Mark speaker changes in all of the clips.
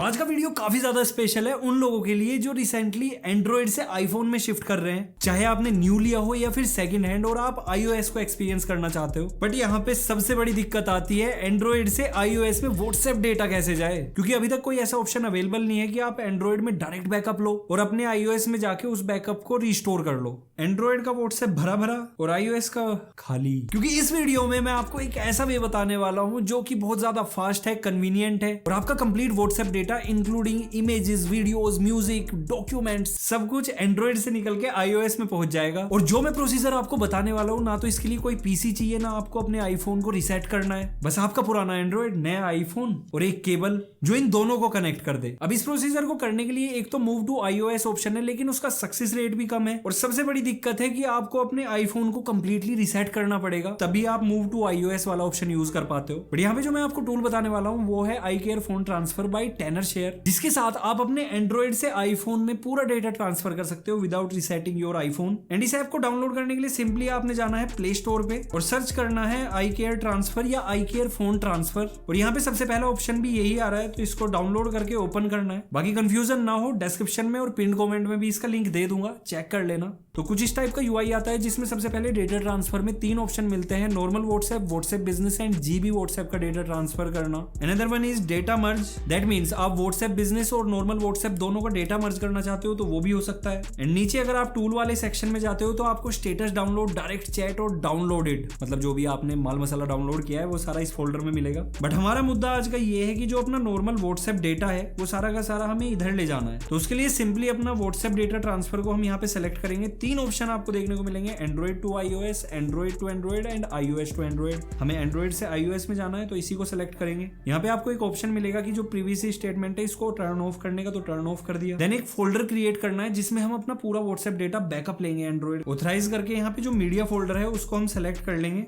Speaker 1: आज का वीडियो काफी ज्यादा स्पेशल है उन लोगों के लिए जो रिसेंटली एंड्रॉइड से आईफोन में शिफ्ट कर रहे हैं, चाहे आपने न्यू लिया हो या फिर सेकंड हैंड और आप iOS को एक्सपीरियंस करना चाहते हो। बट यहाँ पे सबसे बड़ी दिक्कत आती है एंड्रॉइड से iOS में व्हाट्सएप डेटा कैसे जाए, क्योंकि अभी तक कोई ऐसा ऑप्शन अवेलेबल नहीं है कि आप एंड्रॉइड में डायरेक्ट बैकअप लो और अपने iOS में जाके उस बैकअप को रिस्टोर कर लो। एंड्रॉइड का व्हाट्सएप भरा भरा और iOS का खाली। क्योंकि इस वीडियो में मैं आपको एक ऐसा वे बताने वाला हूँ जो कि बहुत ज्यादा फास्ट है, कन्वीनियंट है और आपका complete WhatsApp data including images, videos, music, documents सब कुछ एंड्रॉइड से निकल के iOS में पहुंच जाएगा। और जो मैं प्रोसीजर आपको बताने वाला हूँ, ना तो इसके लिए कोई पीसी चाहिए, ना आपको अपने आईफोन को रिसेट करना है, बस आपका पुराना एंड्रॉइड, नया आईफोन और एक केबल जो इन दोनों को कनेक्ट कर दे। अब इस प्रोसीजर को करने के लिए एक तो मूव टू iOS ऑप्शन है, लेकिन उसका सक्सेस रेट भी कम है और सबसे बड़ी दिक्कत है कि आपको अपने आईफोन को कंप्लीटली रिसेट करना पड़ेगा, तभी आप मूव टू iOS वाला ऑप्शन यूज कर पाते हो। बट यहाँ पे जो मैं आपको टूल बताने वाला हूँ वो है iCare phone transfer by Tenorshare, जिसके साथ आप अपने एंड्रॉइड से आईफोन में पूरा डेटा ट्रांसफर कर सकते हो without resetting your iPhone. And इस ऐप को डाउनलोड करने के लिए सिंपली आपने जाना है प्ले स्टोर पे और सर्च करना है iCare ट्रांसफर या iCare फोन ट्रांसफर, और यहाँ पे सबसे पहला ऑप्शन भी यही आ रहा है, तो इसको डाउनलोड करके ओपन करना है। बाकी कंफ्यूजन ना हो, डिस्क्रिप्शन में और पिन कमेंट में भी इसका लिंक दे दूंगा, चेक कर लेना। तो कुछ इस टाइप का यूआई आता है जिसमें सबसे पहले डेटा ट्रांसफर में 3 ऑप्शन मिलते हैं, normal WhatsApp, WhatsApp business and GB WhatsApp का डेटा ट्रांसफर करना। Another one is data merge, that means आप व्हाट्सएप बिजनेस और नॉर्मल व्हाट्सएप दोनों का डेटा मर्ज करना चाहते हो तो वो भी हो सकता है। एंड नीचे अगर आप टूल वाले सेक्शन में जाते हो तो आपको स्टेटस डाउनलोड, डायरेक्ट चैट और डाउनलोडेड, मतलब जो भी आपने माल मसाला डाउनलोड किया है वो सारा इस फोल्डर में मिलेगा। बट हमारा मुद्दा आज का ये है कि जो अपना नॉर्मल व्हाट्सएप डेटा है वो सारा का सारा हमें इधर ले जाना है। तो उसके लिए सिंपली अपना व्हाट्सएप डेटा ट्रांसफर को हम यहाँ पे सेलेक्ट करेंगे। 3 ऑप्शन आपको देखने को मिलेंगे, Android to iOS, Android to Android and iOS to Android. हमें एंड्रॉइड से iOS में जाना है तो इसी को सेलेक्ट करेंगे। यहाँ पे आपको एक ऑप्शन मिलेगा कि जो प्रीवियस स्टेटमेंट है इसको टर्न ऑफ करने का, तो टर्न ऑफ कर दिया। देन एक फोल्डर क्रिएट करना है जिसमें हम अपना पूरा व्हाट्सएप डेटा बैकअप लेंगे एंड्रॉइड। ऑथराइज करके यहाँ पे जो मीडिया फोल्डर है उसको हम सेलेक्ट कर लेंगे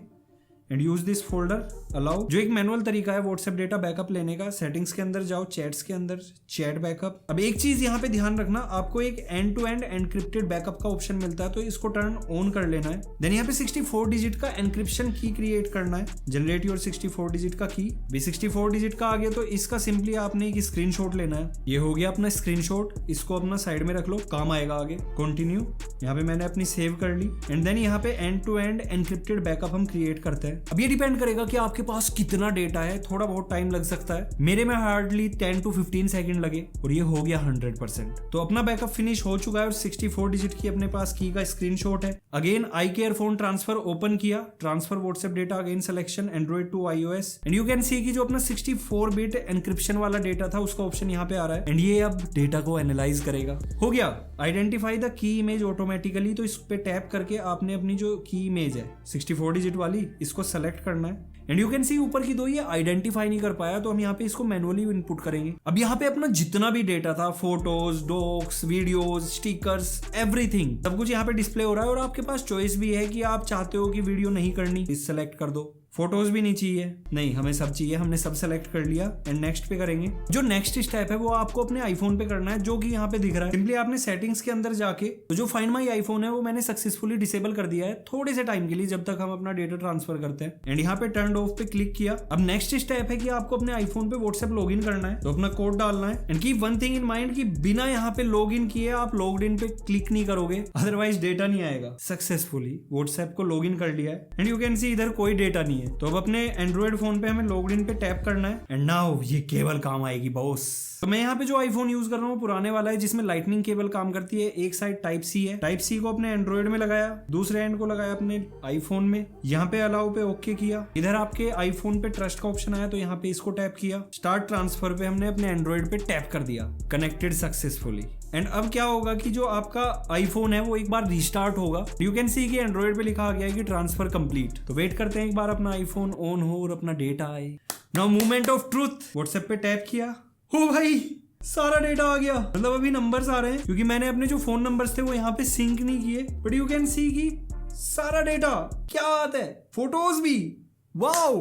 Speaker 1: and use this folder, allow. जो एक मैनुअल तरीका है व्हाट्सएप डेटा बैकअप लेने का, सेटिंग्स के अंदर जाओ, चैट्स के अंदर, चैट बैकअप। अब एक चीज यहाँ पे ध्यान रखना, आपको एक end to end encrypted backup का ऑप्शन मिलता है तो इसको टर्न ऑन कर लेना है। देन यहाँ पे 64 डिजिट का एनक्रिप्शन की क्रिएट करना है, जनरेट योर 64 डिजिट का की। भी 64 डिजिट का आ गया तो इसका सिंपली आपने एक स्क्रीनशॉट लेना है। ये हो गया अपना स्क्रीनशॉट, इसको अपना साइड में रख लो, काम आएगा आगे। कंटिन्यू, यहाँ पे मैंने अपनी सेव कर ली एंड देन यहाँ पे end to end encrypted backup हम क्रिएट करते हैं। अब ये डिपेंड करेगा कि आपके पास कितना डेटा है, थोड़ा बहुत टाइम लग सकता है। मेरे में हार्डली 10 to 15 सेकंड लगे और ये हो गया 100%। तो अपना बैकअप फिनिश हो चुका है और 64 डिजिट की अपने पास की का स्क्रीनशॉट है। Again iCare phone transfer open किया, transfer WhatsApp data, again selection Android to iOS and you can see कि जो अपना 64 बिट एनक्रिप्शन वाला डेटा था उसका ऑप्शन यहाँ पे आ रहा है एंड ये अब डेटा को एनालाइज करेगा। हो गया identify the key image automatically, तो इस पे टैप करके आपने अपनी जो की इमेज है 64 डिजिट वाली इसको सेलेक्ट करना है एंड यू कैन सी ऊपर की 2 ये आइडेंटिफाई नहीं कर पाया तो हम यहाँ पे इसको मैनुअली इनपुट करेंगे। अब यहाँ पे अपना जितना भी डेटा था, photos, docs, videos, stickers, everything, सब कुछ यहाँ पे डिस्प्ले हो रहा है और आपके पास चॉइस भी है कि आप चाहते हो कि वीडियो नहीं करनी, इस सेलेक्ट कर दो। फोटोज भी नहीं चाहिए, नहीं हमें सब चाहिए, हमने सब सेलेक्ट कर लिया एंड नेक्स्ट पे करेंगे। जो नेक्स्ट स्टेप है वो आपको अपने आईफोन पे करना है, जो कि यहाँ पे दिख रहा है। सिंपली आपने सेटिंग्स के अंदर जाके तो जो फाइंड माई आईफोन है वो मैंने सक्सेसफुली डिसेबल कर दिया है थोड़े से टाइम के लिए, जब तक हम अपना डेटा ट्रांसफर करते हैं। एंड यहाँ पे टर्न ऑफ पे क्लिक किया। अब नेक्स्ट स्टेप है कि आपको अपने आईफोन पे व्हाट्सएप लॉग इन करना है, तो अपना कोड डालना है and keep one thing in mind कि बिना यहाँ पे लॉग इन किए आप लॉग्ड इन पे क्लिक नहीं करोगे, अदरवाइज डेटा नहीं आएगा। सक्सेसफुली व्हाट्सएप को लॉग इन कर लिया है एंड यू कैन सी इधर कोई डेटा नहीं है। तो अब अपने एंड्रॉइड फोन पे हमें लॉग्ड इन पे टैप करना है एंड नाउ ये केबल काम आएगी बॉस। तो मैं यहाँ पे जो आईफोन यूज कर रहा हूँ पुराने वाला है जिसमें लाइटनिंग केबल काम करती है। एक साइड टाइप सी है, टाइप सी को अपने एंड्रॉइड में लगाया, दूसरे एंड को लगाया अपने आईफोन में। यहाँ पे अलाउ पे ओके किया। इधर आपके आईफोन पे ट्रस्ट का ऑप्शन आया तो यहाँ पे इसको टैप किया। स्टार्ट ट्रांसफर पे हमने अपने एंड्रॉइड पे टैप कर दिया, कनेक्टेड सक्सेसफुली। एंड अब क्या होगा कि जो आपका आईफोन है वो एक बार रीस्टार्ट होगा। यू कैन सी कि एंड्रॉइड पे लिखा गया है कि ट्रांसफर कंप्लीट। तो वेट करते हैं एक बार अपना आईफोन ऑन हो और अपना डेटा आए। Now moment of truth, WhatsApp पे टैप किया, हो भाई सारा डेटा आ गया। मतलब अभी नंबर्स आ रहे हैं क्योंकि मैंने अपने जो फोन नंबर्स थे वो यहाँ पे सिंक नहीं किए, बट यू कैन सी कि सारा डेटा, क्या बात है, फोटोज भी, वाओ।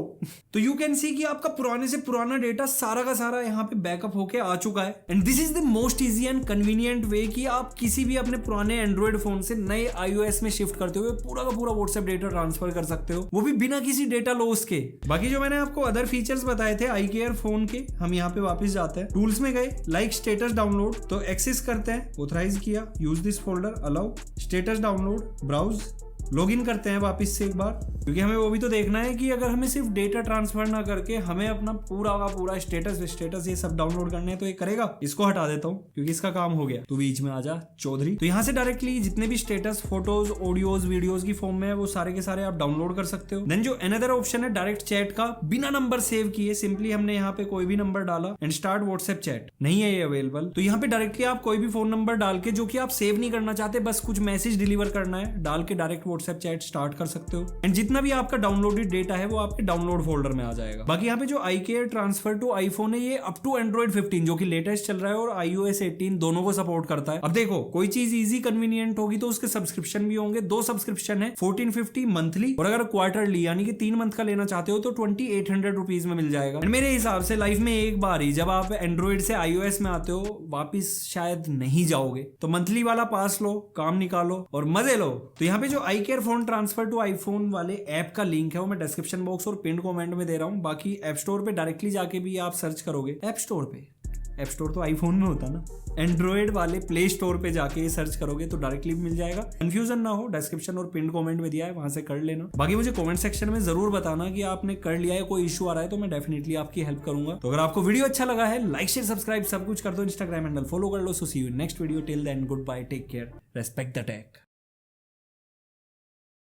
Speaker 1: तो यू कैन सी कि आपका पुराने से पुराना डेटा सारा का सारा यहाँ पे बैकअप होके आ चुका है। And this is the most easy and convenient way कि आप किसी भी अपने पुराने एंड्रॉइड फोन से नए iOS में शिफ्ट करते हुए पूरा का पूरा व्हाट्सएप डेटा ट्रांसफर कर सकते हो, वो भी बिना किसी डेटा लॉस के। बाकी जो मैंने आपको अदर फीचर्स बताए थे iCare फोन के, हम यहाँ पे वापस जाते हैं, टूल्स में गए, लाइक स्टेटस डाउनलोड, तो एक्सेस करते हैं, ऑथराइज किया, use this folder, allow, status download, browse, login करते हैं वापस से एक बार, क्योंकि हमें वो भी तो देखना है कि अगर हमें सिर्फ डेटा ट्रांसफर ना करके हमें अपना पूरा का पूरा स्टेटस ये सब डाउनलोड करने हैं, तो ये करेगा। इसको हटा देता हूँ क्योंकि इसका काम हो गया। तो बीच में आजा चौधरी। तो यहाँ से डायरेक्टली जितने भी स्टेटस फोटोज ऑडियोज वीडियोज की फॉर्म में है वो सारे के सारे आप डाउनलोड कर सकते हो। देन जो अनदर ऑप्शन है डायरेक्ट चैट का, बिना नंबर सेव किए, सिंपली हमने यहाँ पे कोई भी नंबर डाला एंड स्टार्ट व्हाट्सएप चैट, नहीं है ये अवेलेबल, तो यहाँ पे डायरेक्टली आप कोई भी फोन नंबर डाल के जो कि आप सेव नहीं करना चाहते, बस कुछ मैसेज डिलीवर करना है, डाल के डायरेक्ट व्हाट्सएप चैट स्टार्ट कर सकते हो। एंड जितना भी आपका डाउनलोडेड डेटा है वो आपके डाउनलोड फोल्डर में आ जाएगा। बाकी यहाँ पे जो iCare ट्रांसफर टू आईफोन है ये अप टू एंड्रॉइड 15 जो कि लेटेस्ट चल रहा है और iOS 18 दोनों को सपोर्ट करता है। अब देखो कोई चीज इजी कन्वीनियंट होगी तो उसके सब्सक्रिप्शन भी होंगे। 2 सब्सक्रिप्शन है, 1450 मंथली, और अगर क्वार्टरली यानी कि 3 मंथ का लेना चाहते हो तो 2800 रुपीज में मिल जाएगा। मेरे हिसाब से लाइफ में एक बार ही जब आप एंड्रॉइड से iOS में आते हो वापिस शायद नहीं जाओगे, तो मंथली वाला पास लो, काम निकालो और मजे लो। तो यहाँ पे जो iCare phone transfer to iPhone वाले ऐप का लिंक है वो मैं डिस्क्रिप्शन बॉक्स और पिन कमेंट में दे रहा हूँ। बाकी ऐप स्टोर पे डायरेक्टली जाके भी आप सर्च करोगे, ऐप स्टोर तो आईफोन में होता ना, एंड्रॉइड वाले प्ले स्टोर पे जाके सर्च करोगे तो डायरेक्टली मिल जाएगा। कंफ्यूजन ना हो, डिस्क्रिप्शन और पिन कमेंट में दिया है, वहां से कर लेना। बाकी मुझे कमेंट सेक्शन में जरूर बताना कि आपने कर लिया है, कोई इशू आ रहा है तो मैं डेफिनेटली आपकी हेल्प करूंगा। तो अगर आपको वीडियो अच्छा लगा है, लाइक शेयर सब्सक्राइब सब कुछ कर दो, इंस्टाग्राम हैंडल फॉलो कर लो। So see you next video, till then goodbye, take care, respect the take.